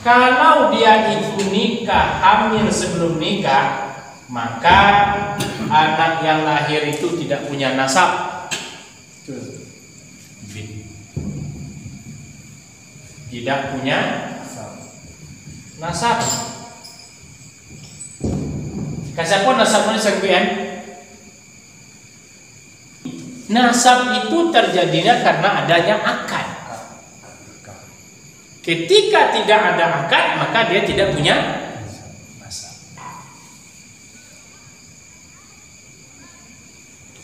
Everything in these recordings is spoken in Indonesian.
Kalau dia itu nikah, hamil sebelum nikah, maka anak yang lahir itu tidak punya nasab. Tidak punya nasab. Kasapun nasabnya sangguan. Nasab itu terjadinya karena adanya akad. Ketika tidak ada akad, maka dia tidak punya nasab.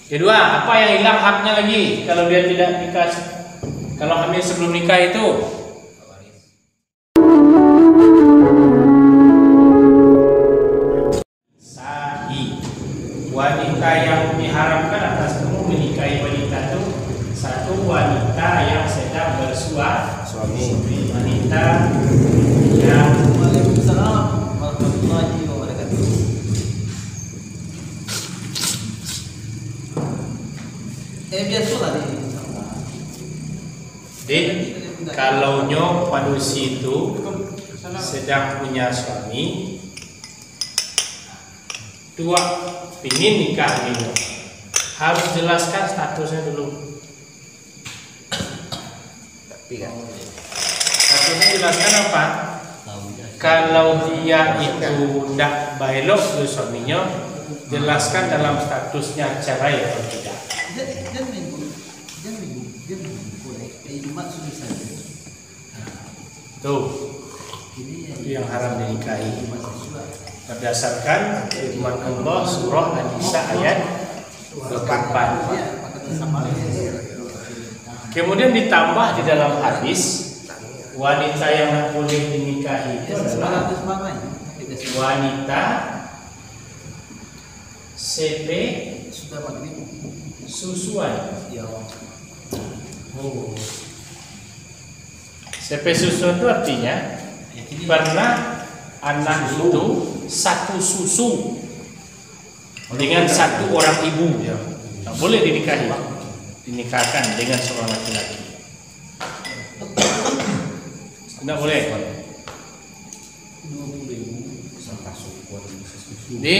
Kedua, apa yang hilang haknya lagi kalau dia tidak nikah? Kalau hamil sebelum nikah itu sahi. Wanita yang diharamkan atas kamu menikahi wanita itu satu, wanita yang sedang bersuami, wanita yang Waalaikumsalam warahmatullahi wabarakatuh. Biasalah kalau nyo padusi itu sedang punya suami, dua pingin nikah gitu, harus jelaskan statusnya dulu. Statusnya jelaskan apa? Kalau dia itu tidak bailok ke suaminya, jelaskan dalam statusnya cerai atau tidak. Tuh, itu yang haram dinikahi berdasarkan firman Allah surah An-Nisa ayat 24. Kemudian ditambah di dalam hadis, wanita yang boleh dinikahi itu adalah wanita CP susuan. CP susuan itu artinya pernah anak itu satu susu dengan satu orang ibu, tak boleh dinikahkan dengan seorang laki-laki. Tidak boleh. Jadi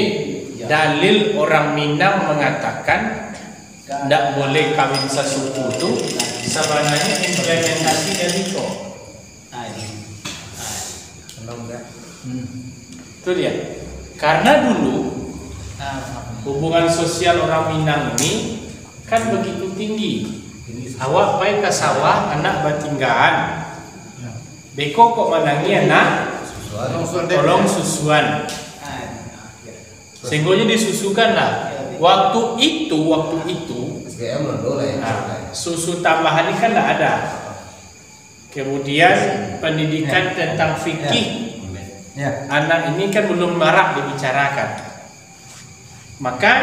dalil orang Minang mengatakan tidak boleh kawin sesuatu itu sebenarnya implementasi dari itu. Itu dia. Karena dulu hubungan sosial orang Minang ini kan begitu tinggi. Awak baik ke sawah, anak batinggaan. Beko kok menangi anak, tolong susuan. Sehingga disusukan lah. Waktu itu susu tambahan ini kan tidak ada. Kemudian pendidikan tentang fikih anak ini kan belum marak dibicarakan. Maka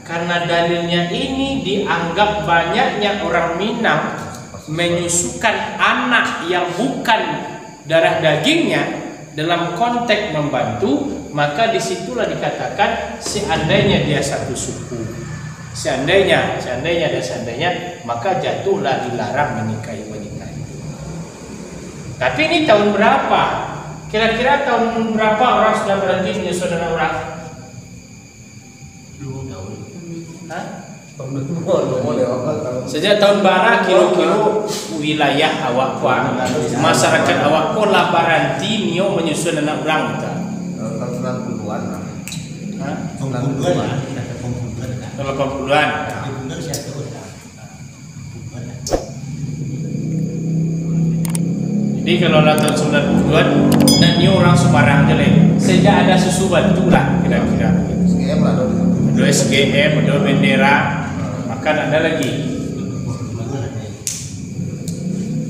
karena dalilnya ini dianggap banyaknya orang Minang menyusukan anak yang bukan darah dagingnya dalam konteks membantu, maka disitulah dikatakan seandainya dia satu suku, seandainya, maka jatuhlah dilarang menikahi wanita itu. Tapi ini tahun berapa? Kira-kira tahun berapa orang sudah berhenti menyusun anak orang? Sejak tahun bara kilo-kilo wilayah awak kuan, masyarakat awak kuan lah berhenti nio menyusun anak orang kita. Tahun 80-an. Jadi kalau tahun 90-an, dan nio orang Semarang aja lah. Sejak ada susu bantu lah kira-kira. Ada SGM, ada bendera. Kan ada lagi.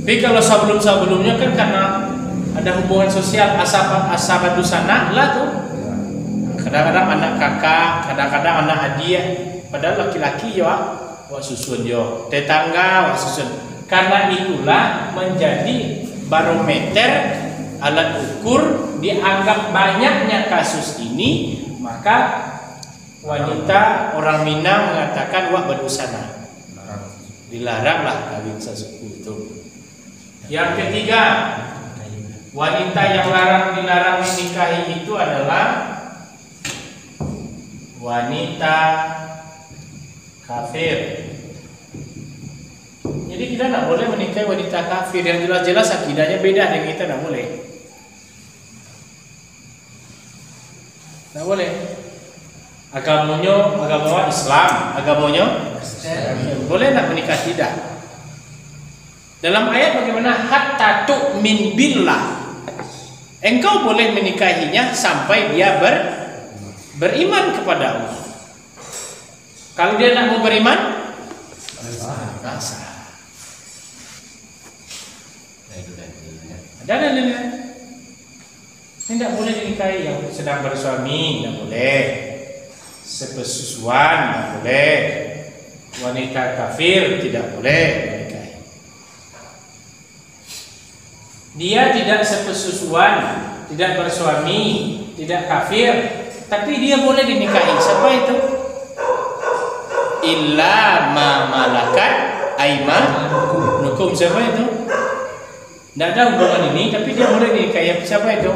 Tapi kalau sebelumnya kan karena ada hubungan sosial asal dusana lah tuh. Kadang-kadang anak kakak, kadang-kadang anak adik, padahal laki-laki ya wak susun yo, tetangga wak susun. Karena itulah menjadi barometer alat ukur dianggap banyaknya kasus ini, maka wanita orang Minang mengatakan wah berdusana, dilaranglah kawin sesuku itu. Yang ketiga, wanita yang wanita kafir. Jadi kita tidak boleh menikahi wanita kafir yang jelas-jelas akidahnya beda dengan kita, tidak boleh. Tidak boleh. Agamanya Islam, agamanya boleh nak menikah tidak. Dalam ayat bagaimana hatta tu'min billah. Engkau boleh menikahinya sampai dia beriman kepada Allah. Kalau dia nak mau beriman, sah. Ada dalilnya. Tidak boleh dinikahi yang sedang bersuami, tidak boleh. Sepesusuan tidak boleh. Wanita kafir tidak boleh dinikahi. Dia tidak sepesusuan, tidak bersuami, tidak kafir, tapi dia boleh dinikahi. Siapa itu? Illa ma malakat aimanukum. Siapa itu? Tidak ada hubungan ini, tapi dia boleh dinikahi. Siapa itu?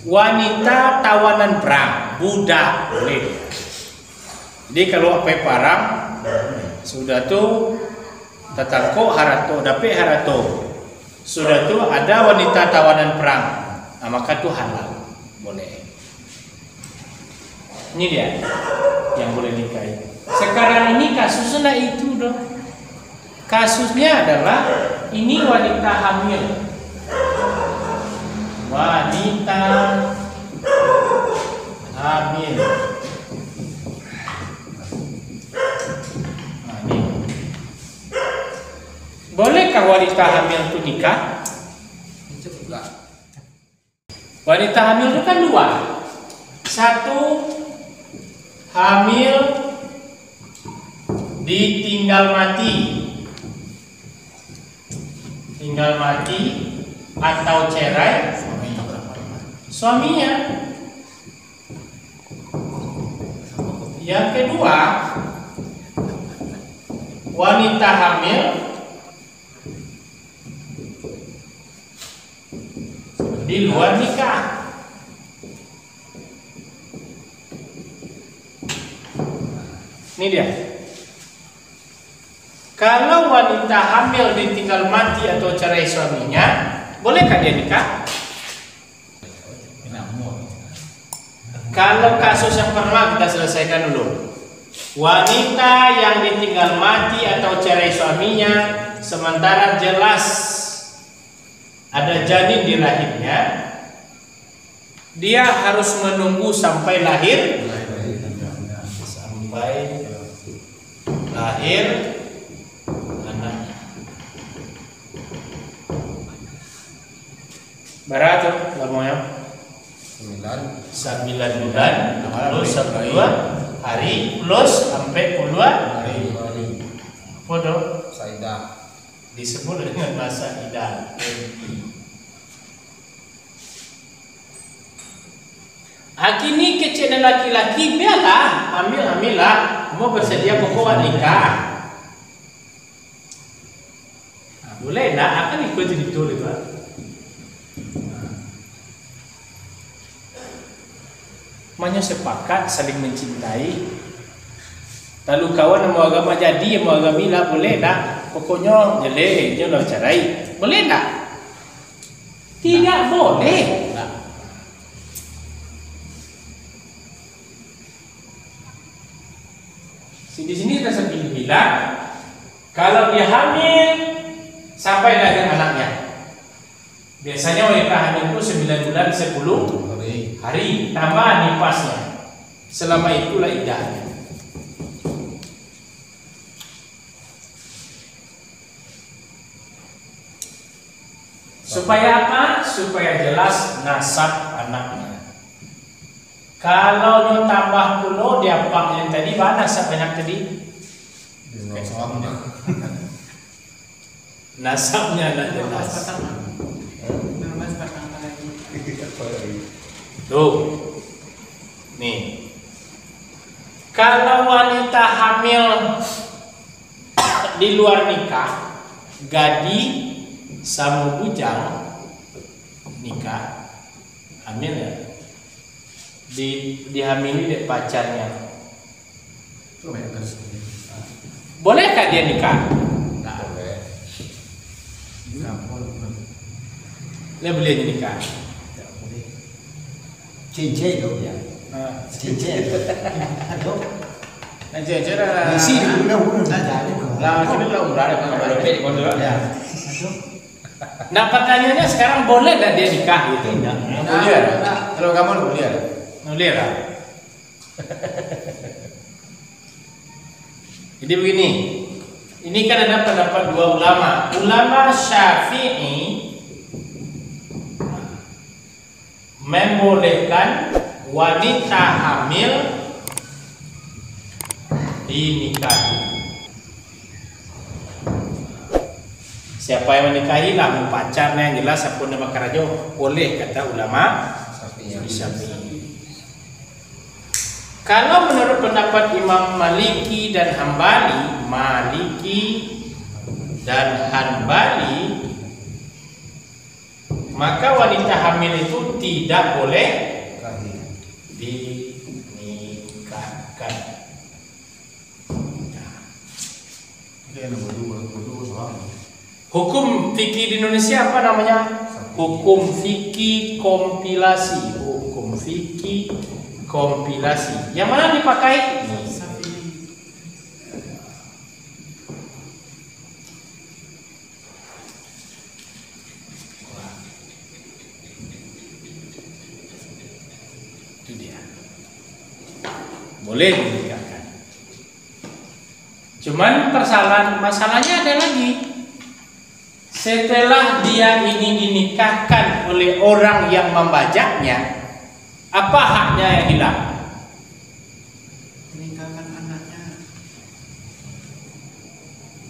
Wanita tawanan perang, budak boleh. Jadi kalau apa perang sudah tu tatangko harato, dapet harato. Sudah tu ada wanita tawanan perang, nah, maka tu halal, boleh. Ini dia yang boleh nikahi. Sekarang ini kasusnya itu dong. Kasusnya adalah ini wanita hamil. Wanita hamil. Nah, ini. Bolehkah wanita hamil itu nikah? Wanita hamil itu kan dua. Satu, hamil ditinggal mati. Tinggal mati atau cerai suaminya. Yang kedua, wanita hamil di luar nikah. Ini dia. Kalau wanita hamil ditinggal mati atau cerai suaminya, bolehkah dia nikah? Kalau kasus yang pertama kita selesaikan dulu. Wanita yang ditinggal mati atau cerai suaminya, sementara jelas ada janin di rahimnya, dia harus menunggu sampai lahir. Sampai lahir anaknya. Berapa lamanya? 9 bulan plus 2 hari plus sampai puluhan hari. Podo saidah disebut dengan masa idah. Akini kecil laki-laki biarlah hamil-hamilah mau bersedia pokok nikah. Boleh nak akan ikut jadi betul itu. Semuanya sepakat saling mencintai. Lalu kawan mau agama jadi, mau agama lah boleh tak? Pokoknya jelek, jangan cerai. Boleh tak? Tidak boleh. Di sini kita bilang kalau dia hamil sampai lahir anaknya. Biasanya wanita hamil itu 9 bulan 10 hari tambah nipasnya. Selama itulah idahnya. Supaya apa? Supaya jelas nasab anaknya. Kalau tambah pulau dia pak yang tadi mana nasab anak tadi? Nasabnya tidak jelas. Tuh, nih. Kalau wanita hamil di luar nikah, gadi sama bujang nikah, hamil ya, dihamili dek pacarnya. Bolehkah dia nikah? Nggak boleh. Dia boleh nikah. Cincin dong ya. Cincin. Aduh. Cincin lah. Isi udah jadi kok. Lah kita lah umrah ada kan lebih di kondo ya. Aduh. Nah pertanyaannya sekarang boleh nggak dia nikah gitu? Boleh. Kalau kamu boleh. Boleh lah. Jadi begini, ini kan ada pendapat dua ulama. Ulama Syafi'i membolehkan wanita hamil dinikahi. Siapa yang menikahi lah, pacarnya yang jelas apa nama karajo boleh kata ulama Syafi'i. Kalau menurut pendapat Imam Maliki dan Hambali, maka wanita hamil itu tidak boleh dinikahkan. Hukum fikih di Indonesia apa namanya? Hukum fikih kompilasi. Hukum fikih kompilasi. Yang mana dipakai? Itu dia. Boleh dinikahkan. Cuman masalahnya ada lagi. Setelah dia ini dinikahkan oleh orang yang membajaknya, apa haknya yang hilang? Meninggalkan anaknya.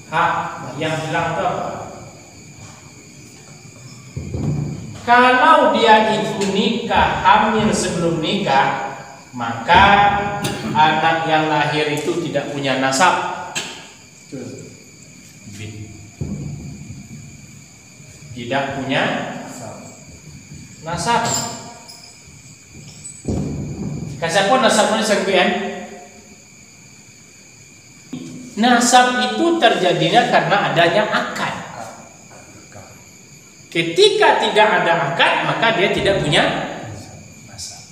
Hak yang hilang itu apa? Kalau dia itu nikah hamil sebelum nikah, maka anak yang lahir itu tidak punya nasab. Tidak punya nasab. Kasapun nasabnya sangkuan. Nasab itu terjadinya karena adanya akad. Ketika tidak ada akad, maka dia tidak punya nasab.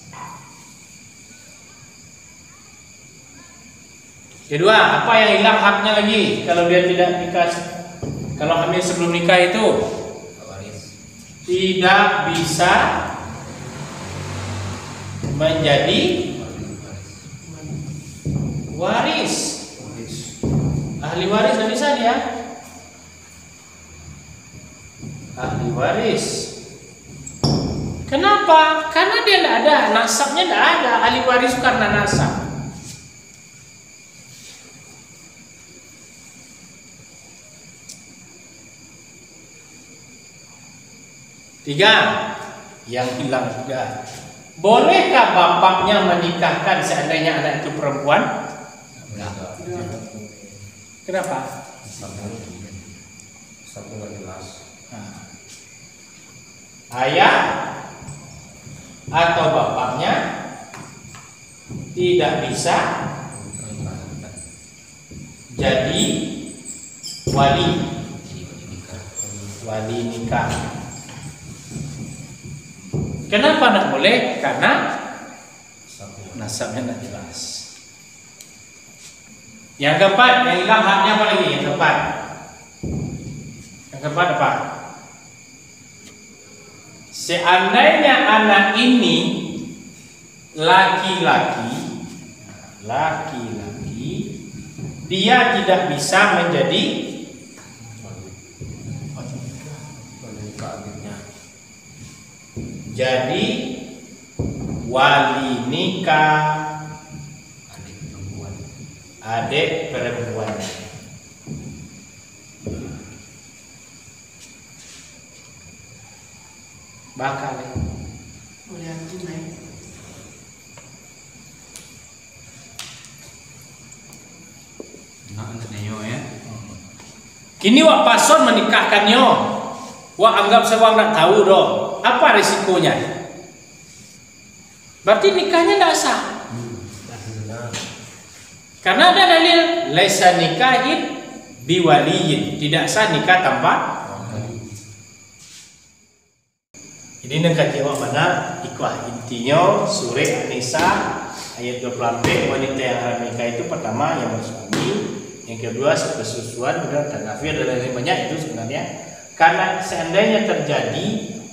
Kedua, apa yang hilang haknya lagi kalau dia tidak nikah? Kalau hamil sebelum nikah itu tidak bisa menjadi waris. Ahli waris tidak bisa dia. Ahli waris. Kenapa? Karena dia tidak ada nasabnya, tidak ada. Ahli waris karena nasab. Tiga, yang hilang juga. Bolehkah bapaknya menikahkan seandainya anak itu perempuan? Kenapa? Ayah atau bapaknya tidak bisa jadi wali nikah. Kenapa tidak boleh? Karena nasabnya tidak jelas. Yang keempat, yang hilang haknya apa lagi? Yang keempat apa? Seandainya anak ini laki-laki, dia tidak bisa menjadi wali nikah adik perempuan. Bakal kini wak pason menikahkannya, wak anggap sewang nak tahu doh. Apa risikonya? Berarti nikahnya tidak sah. Karena ada dalil laisa nikahin biwaliyin, tidak sah nikah tanpa. Ini nengkat jawab mana ikhwah, intinya surah An-Nisa ayat 24, wanita yang haram nikah itu pertama yang bersuami, yang kedua sepersusuan, dan nafir dan lain-lain banyak itu sebenarnya. Karena seandainya terjadi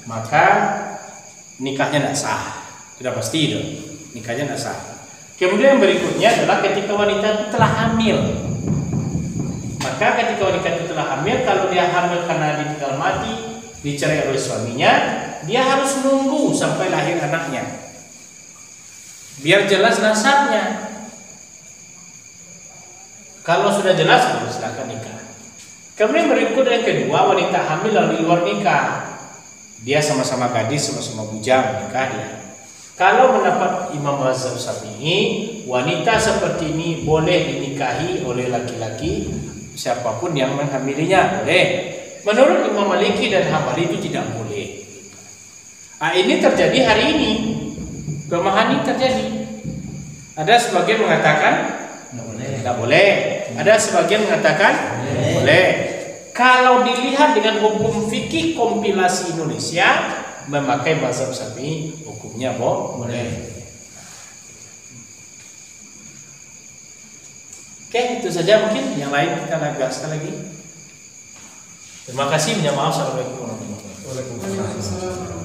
maka nikahnya tidak sah, sudah pasti itu nikahnya tidak sah. Kemudian yang berikutnya adalah ketika wanita itu telah hamil. Maka ketika wanita itu telah hamil, kalau dia hamil karena ditinggal mati, dicerai oleh suaminya, dia harus nunggu sampai lahir anaknya, biar jelas nasabnya. Kalau sudah jelas, silakan nikah. Kemudian berikut yang kedua, wanita hamil lalu di luar nikah, dia sama-sama gadis, sama-sama bujang, nikah dia. Kalau mendapat Imam Mazhab Syafi'i, wanita seperti ini boleh dinikahi oleh laki-laki siapapun yang menghamilinya, boleh. Menurut Imam Maliki dan Hambali itu tidak boleh. Ini terjadi hari ini, kelemahan ini terjadi. Ada sebagian mengatakan tidak boleh, ada sebagian mengatakan boleh. Kalau dilihat dengan hukum fikih kompilasi Indonesia, memakai mazhab Syafi'i hukumnya boleh. Oke, itu saja mungkin. Yang lain kita bahaskan lagi. Terima kasih. Minta maaf. Assalamualaikum warahmatullahi wabarakatuh.